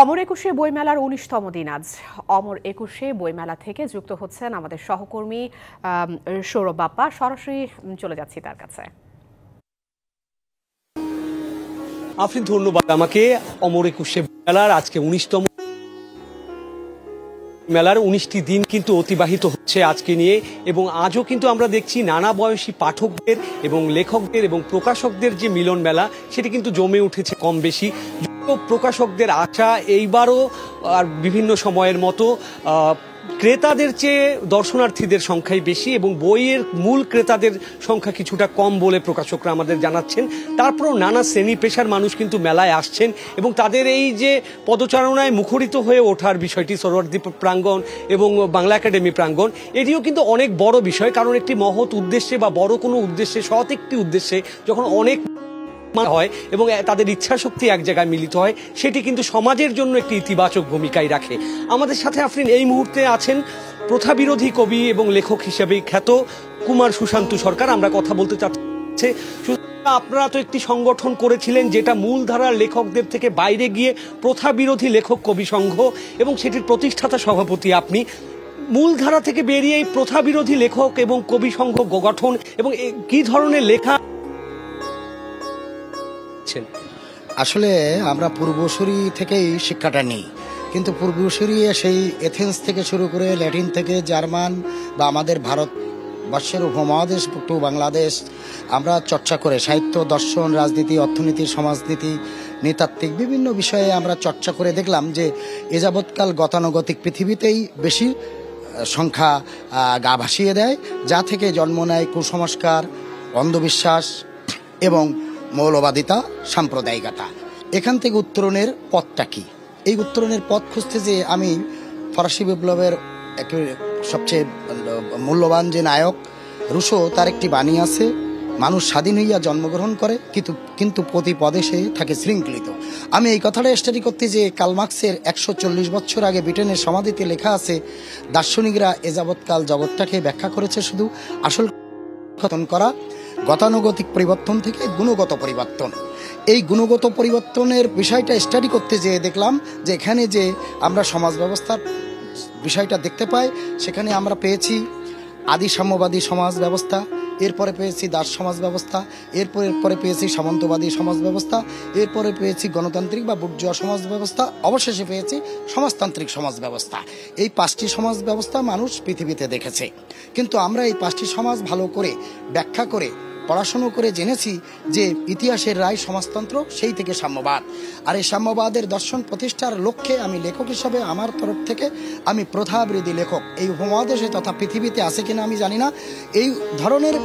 অমর একুশে বইমেলার ১৯তম দিন আজ। অমর একুশে বইমেলা থেকে যুক্ত হচ্ছেন আমাদের সহকর্মী সৌরভ বাপ্পা। সরাসরি চলে যাচ্ছি তার কাছে। আপনি ধন্যবাদ আমাকে। অমর একুশে মেলার আজকে ১৯তম মেলার ১৯টি দিন কিন্তু অতিবাহিত হচ্ছে আজকে নিয়ে, এবং আজও কিন্তু আমরা দেখছি নানা বয়সী পাঠকদের এবং লেখকদের এবং প্রকাশকদের যে মিলন মেলা, সেটি কিন্তু জমে উঠেছে কম বেশি। প্রকাশকদের আশা এইবারও আর বিভিন্ন সময়ের মতো ক্রেতাদের চেয়ে দর্শনার্থীদের সংখ্যাই বেশি, এবং বইয়ের মূল ক্রেতাদের সংখ্যা কিছুটা কম বলে প্রকাশকরা আমাদের জানাচ্ছেন। তারপরেও নানা শ্রেণী পেশার মানুষ কিন্তু মেলায় আসছেন, এবং তাদের এই যে পদচারণায় মুখরিত হয়ে ওঠার বিষয়টি, সরোয়ার্দী প্রাঙ্গণ এবং বাংলা একাডেমি প্রাঙ্গণ, এটিও কিন্তু অনেক বড় বিষয়। কারণ একটি মহৎ উদ্দেশ্যে বা বড় কোনো উদ্দেশ্যে, সৎ একটি উদ্দেশ্যে যখন অনেক হয় এবং তাদের ইচ্ছা শক্তি এক জায়গায় মিলিত হয়, সেটি কিন্তু সমাজের জন্য একটি ইতিবাচক ভূমিকাই রাখে। আমাদের সাথে আপনি এই মুহূর্তে আছেন প্রথা বিরোধী কবি এবং লেখক হিসেবে খ্যাত কুমার সুশান্ত সরকার। আমরা কথা বলতে চাচ্ছি, আপনারা তো একটি সংগঠন করেছিলেন যেটা মূলধারার লেখকদের থেকে বাইরে গিয়ে প্রথা বিরোধী লেখক কবি সংঘ, এবং সেটির প্রতিষ্ঠাতা সভাপতি আপনি। মূলধারা থেকে বেরিয়ে প্রথা বিরোধী লেখক এবং কবি সংঘ গঠন, এবং কি ধরনের লেখা? আসলে আমরা পূর্বসূরি থেকেই শিক্ষাটা নিই, কিন্তু পূর্বসূরি সেই এথেন্স থেকে শুরু করে ল্যাটিন থেকে জার্মান বা আমাদের ভারতবর্ষের উপমহাদেশ টু বাংলাদেশ আমরা চর্চা করে সাহিত্য, দর্শন, রাজনীতি, অর্থনীতি, সমাজনীতি, নৃতাত্ত্বিক বিভিন্ন বিষয়ে আমরা চর্চা করে দেখলাম যে এ যাবৎকাল গতানুগতিক পৃথিবীতেই বেশি সংখ্যা গা ভাসিয়ে দেয়, যা থেকে জন্ম নেয় কুসংস্কার, অন্ধবিশ্বাস এবং মৌলবাদিতা, সাম্প্রদায়িকতা। এখান থেকে উত্তরণের পথটা কি? এই উত্তরণের পথ খুঁজতে যে আমি ফরাসি বিপ্লবের সবচেয়ে মূল্যবান যে নায়ক রুশো, তার একটি বাণী আছে, মানুষ স্বাধীন হইয়া জন্মগ্রহণ করে কিন্তু প্রতি পদে সে থাকে শৃঙ্খলিত। আমি এই কথাটা স্টাডি করতে যে কার্ল মার্ক্সের ১৪০ বছর আগে ব্রিটেনের সমাধিতে লেখা আছে, দার্শনিকরা এ যাবৎকাল জগৎটাকে ব্যাখ্যা করেছে শুধু আসল কথন করা গতানুগতিক পরিবর্তন থেকে গুণগত পরিবর্তন। এই গুণগত পরিবর্তনের বিষয়টা স্টাডি করতে যেয়ে দেখলাম যে এখানে যে আমরা সমাজ ব্যবস্থার বিষয়টা দেখতে পাই, সেখানে আমরা পেয়েছি আদি সাম্যবাদী সমাজ ব্যবস্থা, এরপরে পেয়েছি দাস সমাজ ব্যবস্থা, এরপরে পেয়েছি সামন্তবাদী সমাজ ব্যবস্থা, এরপরে পেয়েছি গণতান্ত্রিক বা বুর্জোয়া সমাজ ব্যবস্থা, অবশেষে পেয়েছি সমাজতান্ত্রিক সমাজ ব্যবস্থা। এই 5টি সমাজ ব্যবস্থা মানুষ পৃথিবীতে দেখেছে, কিন্তু আমরা এই 5টি সমাজ ভালো করে ব্যাখ্যা করে পড়াশুনো করে জেনেছি যে ইতিহাসের রায় সমাজতন্ত্র, সেই থেকে সাম্যবাদ। আর এই সাম্যবাদের দর্শন প্রতিষ্ঠার লক্ষ্যে আমি লেখক হিসাবে আমার তরফ থেকে আমি প্রথাবিরোধী লেখক, এই উপমহাদেশে তথা পৃথিবীতে আছে কিনা আমি জানি না, এই ধরনের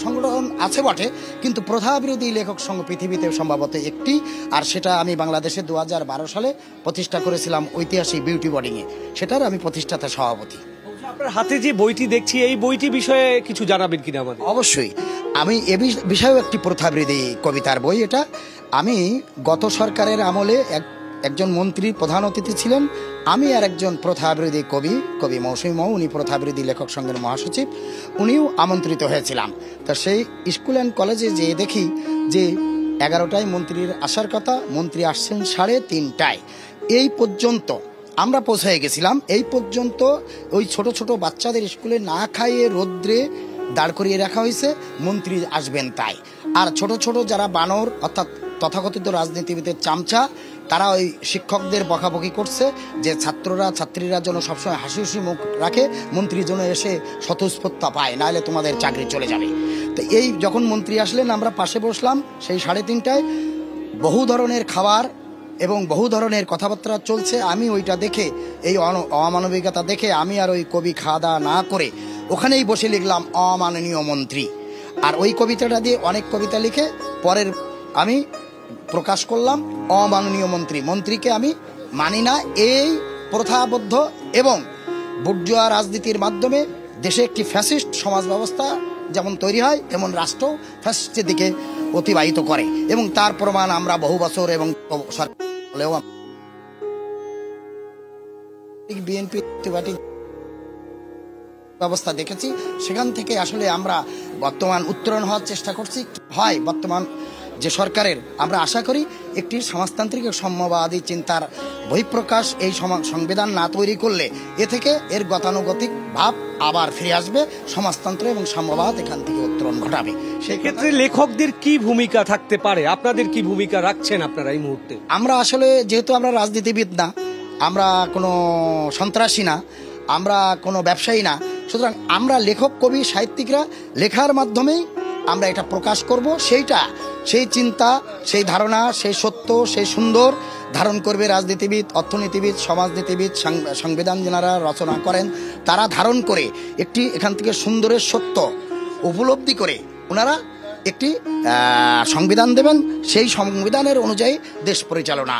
সংগঠন আছে বটে, কিন্তু প্রথাবিরোধী লেখক সংঘ পৃথিবীতে সম্ভবত একটি, আর সেটা আমি বাংলাদেশে 2012 সালে প্রতিষ্ঠা করেছিলাম ঐতিহাসিক বিউটি বোর্ডিংয়ে, সেটার আমি প্রতিষ্ঠাতা সভাপতি। আপনার হাতে যে বইটি দেখছি, এই বইটি বিষয়ে কিছু জানাবেন কিনা আমাদের? অবশ্যই, আমি এ বিষয়েও একটি প্রথাবিরোধী কবিতার বই। এটা আমি গত সরকারের আমলে একজন মন্ত্রী প্রধান অতিথি ছিলেন, আমি আর একজন প্রথাবিরোধী কবি মৌসুমী মৌ, উনি প্রথাবিরোধী লেখক সংঘের মহাসচিব, উনিও আমন্ত্রিত হয়েছিলাম। তা সেই স্কুল অ্যান্ড কলেজে যেয়ে দেখি যে 11টায় মন্ত্রীর আসার কথা, মন্ত্রী আসছেন 3:30টায়। এই পর্যন্ত আমরা পৌঁছে গেছিলাম, এই পর্যন্ত ওই ছোট ছোট বাচ্চাদের স্কুলে না খাইয়ে রোদ্রে দাঁড় করিয়ে রাখা হয়েছে, মন্ত্রী আসবেন তাই। আর ছোট ছোট যারা বানর, অর্থাৎ তথাকথিত রাজনীতিবিদের চামচা, তারা ওই শিক্ষকদের বকাবকি করছে যে ছাত্রীরা যেন সবসময় হাসি হাসি মুখ রাখে, মন্ত্রী যেন এসে স্বতঃস্ফূর্তা পায়, নাহলে তোমাদের চাকরি চলে যাবে। তো এই যখন মন্ত্রী আসলেন, আমরা পাশে বসলাম সেই 3:30টায়, বহু ধরনের খাবার এবং বহু ধরনের কথাবার্তা চলছে। আমি ওইটা দেখে, এই অমানবিকতা দেখে আমি আর ওই কবি খাওয়া দাওয়া না করে ওখানেই বসে লিখলাম অমাননীয় মন্ত্রী। আর ওই কবিতাটা দিয়ে অনেক কবিতা লিখে পরের আমি প্রকাশ করলাম অমাননীয় মন্ত্রীকে আমি মানি না। এই প্রথাবদ্ধ এবং বুর্জোয়া রাজনীতির মাধ্যমে দেশে একটি ফ্যাসিস্ট সমাজ ব্যবস্থা যেমন তৈরি হয়, তেমন রাষ্ট্র ফ্যাসিস্টের দিকে অতিবাহিত করে, এবং তার প্রমাণ আমরা বহু বছর এবং বিএনপি ব্যবস্থা দেখেছি। সেখান থেকে আসলে আমরা বর্তমান উত্তরণ হওয়ার চেষ্টা করছি। হয় বর্তমান যে সরকারের, আমরা আশা করি একটি সমাজতান্ত্রিক ও সাম্যবাদী চিন্তার বহিঃপ্রকাশ এই সংবিধান না তৈরি করলে এ থেকে এর গতানুগতিক ভাব আবার ফিরে আসবে, সমাজতন্ত্র এবং সাম্যবাদ এখান থেকে উত্তরণ ঘটাবে। সেক্ষেত্রে লেখকদের কি ভূমিকা থাকতে পারে, আপনাদের কি ভূমিকা রাখছেন আপনারা এই মুহূর্তে? আমরা আসলে যেহেতু আমরা রাজনীতিবিদ না, আমরা কোনো সন্ত্রাসী না, আমরা কোনো ব্যবসায়ী না, সুতরাং আমরা লেখক, কবি, সাহিত্যিকরা লেখার মাধ্যমেই আমরা এটা প্রকাশ করব। সেই চিন্তা, সেই ধারণা, সেই সত্য, সেই সুন্দর ধারণ করবে রাজনীতিবিদ, অর্থনীতিবিদ, সমাজনীতিবিদ, সংবিধান যারা রচনা করেন তারা ধারণ করে একটি এখান থেকে সুন্দরের সত্য উপলব্ধি করে ওনারা একটি সংবিধান দেবেন। সেই সংবিধানের অনুযায়ী দেশ পরিচালনা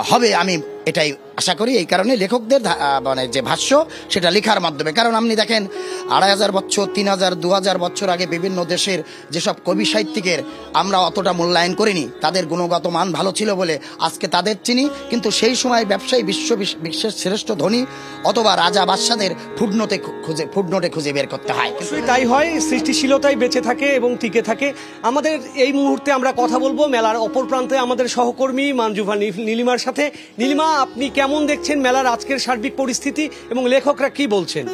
হবে, আমি এটাই আশা করি। এই কারণে লেখকদের মানে যে ভাষ্য সেটা লেখার মাধ্যমে, কারণ আপনি দেখেন 2500 বছর, 3000, 2000 বছর আগে বিভিন্ন দেশের যেসব কবি সাহিত্যিকের আমরা অতটা মূল্যায়ন করিনি, তাদের গুণগত মান ভালো ছিল বলে আজকে তাদের চিনি, কিন্তু সেই সময় ব্যবসায়ী বিশ্বের শ্রেষ্ঠ ধনী অথবা রাজা বাদশাদের ফুটনোটে খুঁজে বের করতে হয়। তাই হয়, সৃষ্টিশীলতাই বেঁচে থাকে এবং টিকে থাকে। আমাদের এই মুহূর্তে আমরা কথা বলবো মেলার অপর প্রান্তে আমাদের সহকর্মী মানজুভা নীলিমার সাথে। নীলিমা, আপনি কেমন দেখছেন মেলার আজকের সার্বিক পরিস্থিতি এবং লেখকরা কি বলছেন?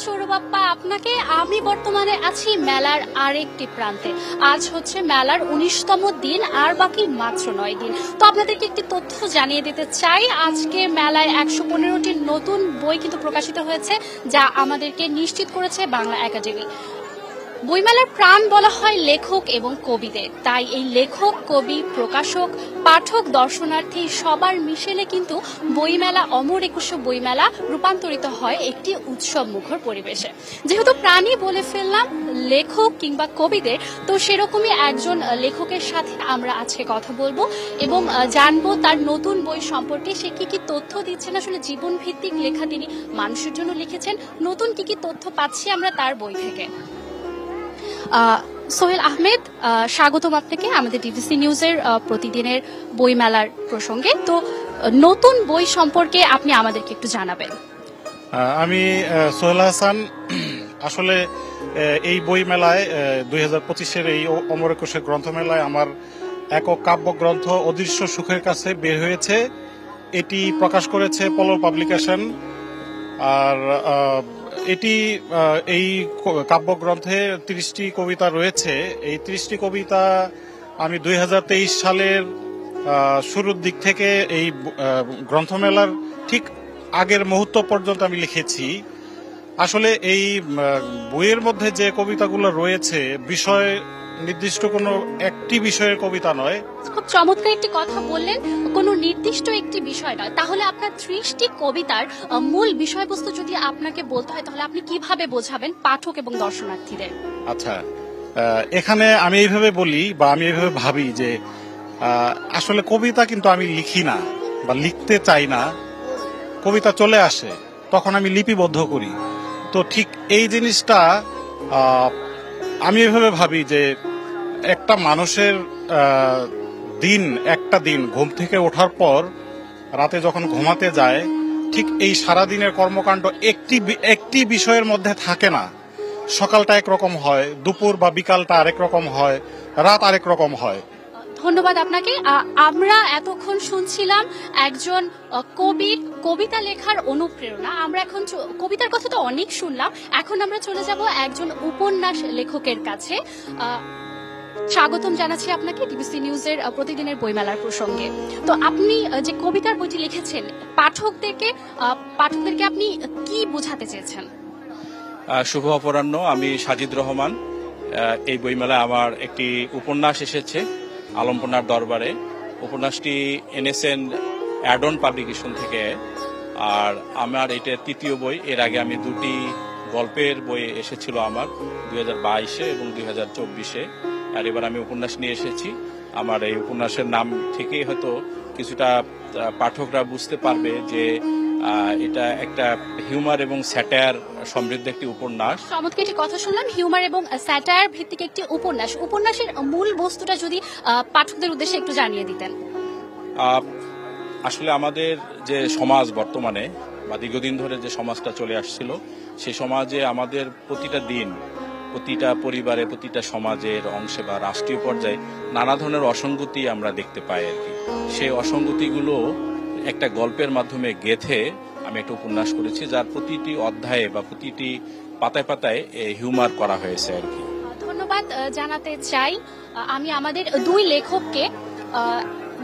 সৌরবাপ্পা, আপনাকে। আমি বর্তমানে আছি মেলার আরেকটি প্রান্তে। আজ হচ্ছে মেলার 19তম দিন, আর বাকি মাত্র 9 দিন। তো আপনাদেরকে একটি তথ্য জানিয়ে দিতে চাই, আজকে মেলায় 115টি নতুন বই কিন্তু প্রকাশিত হয়েছে, যা আমাদেরকে নিশ্চিত করেছে বাংলা একাডেমি। বইমেলার প্রাণ বলা হয় লেখক এবং কবিদের, তাই এই লেখক, কবি, প্রকাশক, পাঠক, দর্শনার্থী সবার মিশেলে কিন্তু বইমেলা, অমর একুশে বইমেলা রূপান্তরিত হয় একটি উৎসব মুখর পরিবেশে। যেহেতু প্রাণই বলে ফেললাম লেখক কিংবা কবিদের, তো সেরকমই একজন লেখকের সাথে আমরা আজকে কথা বলবো এবং জানবো তার নতুন বই সম্পর্কে, সে কি কি তথ্য দিচ্ছেন। আসলে জীবন ভিত্তিক লেখা তিনি মানুষের জন্য লিখেছেন, নতুন কি কি তথ্য পাচ্ছি আমরা তার বই থেকে। সোহেল আহমেদ, স্বাগতম আপনাকে আমাদের ডিভিসি নিউজের প্রতিদিনের বইমেলার প্রসঙ্গে। তো নতুন বই সম্পর্কে আপনি আমাদেরকে একটু জানাবেন। আমি সোহেল হাসান। আসলে এই বই মেলায় 2025-এর এই অমর একুশে গ্রন্থমেলায় আমার একক কাব্যগ্রন্থ অদৃশ্য সুখের কাছে বের হয়েছে। এটি প্রকাশ করেছে পলল পাবলিকেশন। আর এটি এই কাব্যগ্রন্থে 30টি কবিতা রয়েছে। এই 30টি কবিতা আমি 2023 সালের শুরুর দিক থেকে এই গ্রন্থমেলার ঠিক আগের মুহূর্ত পর্যন্ত আমি লিখেছি। আসলে এই বইয়ের মধ্যে যে কবিতাগুলো রয়েছে বিষয় নির্দিষ্ট কোনো একটি বিষয়ের কবিতা নয়। খুব চমৎকার একটি কথা বললেন, কোনো নির্দিষ্ট একটি বিষয় নয়। তাহলে আপনার 30টি কবিতার মূল বিষয়বস্তু যদি আপনাকে বলতে হয়, তাহলে আপনি কিভাবে বোঝাবেন পাঠক এবং দর্শনার্থীদের? আচ্ছা, এখানে আমি এইভাবে বলি বা আমি এইভাবে ভাবি যে আসলে কবিতা কিন্তু আমি লিখি না বা লিখতে চাই না, কবিতা চলে আসে তখন আমি লিপিবদ্ধ করি। তো ঠিক এই জিনিসটা আমি এভাবে ভাবি যে একটা মানুষের একটা দিন ঘুম থেকে ওঠার পর রাতে যখন ঘুমাতে যায়, ঠিক এই সারাদিনের কর্মকাণ্ড একটি বিষয়ের মধ্যে থাকে না। সকালটা একরকম হয়, দুপুর বা বিকালটা আরেক রকম হয়, রাত আরেক রকম হয়। ধন্যবাদ আপনাকে। আমরা এতক্ষণ শুনছিলাম একজন কবির কবিতা লেখার অনুপ্রেরণা। আমরা এখন কবিতার কথা তো অনেক শুনলাম, এখন আমরা চলে যাব একজন উপন্যাস লেখকের কাছে। স্বাগতম জানাচ্ছি আপনাকে ডিবিসি নিউজের প্রতিদিনের বইমেলার প্রসঙ্গে। তো আপনি যে কবিতার বইটি লিখেছেন, পাঠকদেরকে আপনি কি বোঝাতে চেয়েছেন? শুভ অপরাহ্ন, আমি সাজিদ রহমান। এই বইমেলায় আমার একটি উপন্যাস এসেছে আলমপনার দরবারে। উপন্যাসটি এনেছেন অ্যাডন পাবলিকেশন থেকে, আর আমার এটা 3য় বই। এর আগে আমি 2টি গল্পের বই এসেছিল আমার 2022-এ এবং 2024-এ, আর এবার আমি উপন্যাস নিয়ে এসেছি। আমার এই উপন্যাসের নাম থেকেই হয়তো কিছুটা পাঠকরা বুঝতে পারবে যে এটা একটা হিউমার এবং স্যাটায়ার সমৃদ্ধ একটি উপন্যাস। চমৎকার একটি কথা শুনলাম, হিউমার এবং স্যাটায়ার ভিত্তিক একটি উপন্যাস। উপন্যাসের মূল বস্তুটা যদি পাঠকদের উদ্দেশ্যে একটু জানিয়ে দিতেন। আসলে আমাদের যে সমাজ বর্তমানে বা দীর্ঘদিন ধরে যে সমাজটা চলে আসছিল, সেই সমাজে আমাদের প্রতিটা দিন, প্রতিটা পরিবারে, প্রতিটা সমাজের অংশে বা রাষ্ট্রীয় পর্যায়ে নানা ধরনের অসঙ্গতি আমরা দেখতে পাই আর কি। সেই অসঙ্গতিগুলো একটা গল্পের মাধ্যমে গেঁথে আমি একটা উপন্যাস করেছি, যার প্রতিটি অধ্যায়ে বা প্রতিটি পাতায় পাতায় হিউমার করা হয়েছে আর কি। ধন্যবাদ জানাতে চাই আমি আমাদের দুই লেখককে।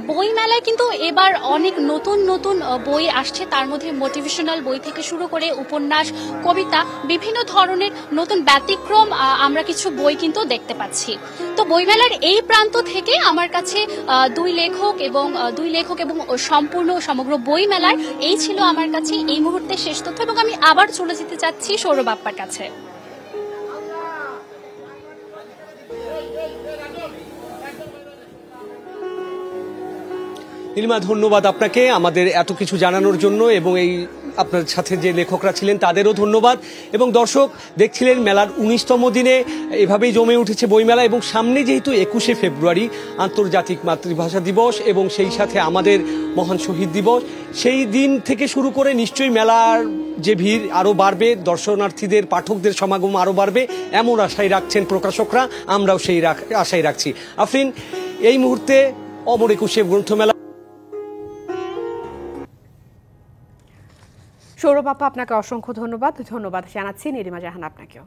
বইমেলায় কিন্তু এবার অনেক নতুন নতুন বই আসছে, তার মধ্যে মোটিভেশনাল বই থেকে শুরু করে উপন্যাস, কবিতা, বিভিন্ন ধরনের নতুন ব্যতিক্রম আমরা কিছু বই কিন্তু দেখতে পাচ্ছি। তো বইমেলার এই প্রান্ত থেকে আমার কাছে দুই লেখক এবং সম্পূর্ণ সমগ্র বইমেলার এই ছিল আমার কাছে এই মুহূর্তে শেষ তথ্য, এবং আমি আবার চলে যেতে চাচ্ছি সৌরভ আপ্পার কাছে। নীলিমা, ধন্যবাদ আপনাকে আমাদের এত কিছু জানানোর জন্য, এবং এই আপনার সাথে যে লেখকরা ছিলেন তাদেরও ধন্যবাদ। এবং দর্শক দেখছিলেন মেলার 19তম দিনে এভাবেই জমে উঠেছে বইমেলা, এবং সামনে যেহেতু 21শে ফেব্রুয়ারি আন্তর্জাতিক মাতৃভাষা দিবস এবং সেই সাথে আমাদের মহান শহীদ দিবস, সেই দিন থেকে শুরু করে নিশ্চয়ই মেলার যে ভিড় আরও বাড়বে, দর্শনার্থীদের পাঠকদের সমাগম আরও বাড়বে এমন আশাই রাখছেন প্রকাশকরা, আমরাও সেই আশাই রাখছি। আফরিন, এই মুহূর্তে অমর 21শে গ্রন্থমেলা। সৌরভ আপা, আপনাকে অসংখ্য ধন্যবাদ জানাচ্ছি। নীলিমা জাহান, আপনাকেও।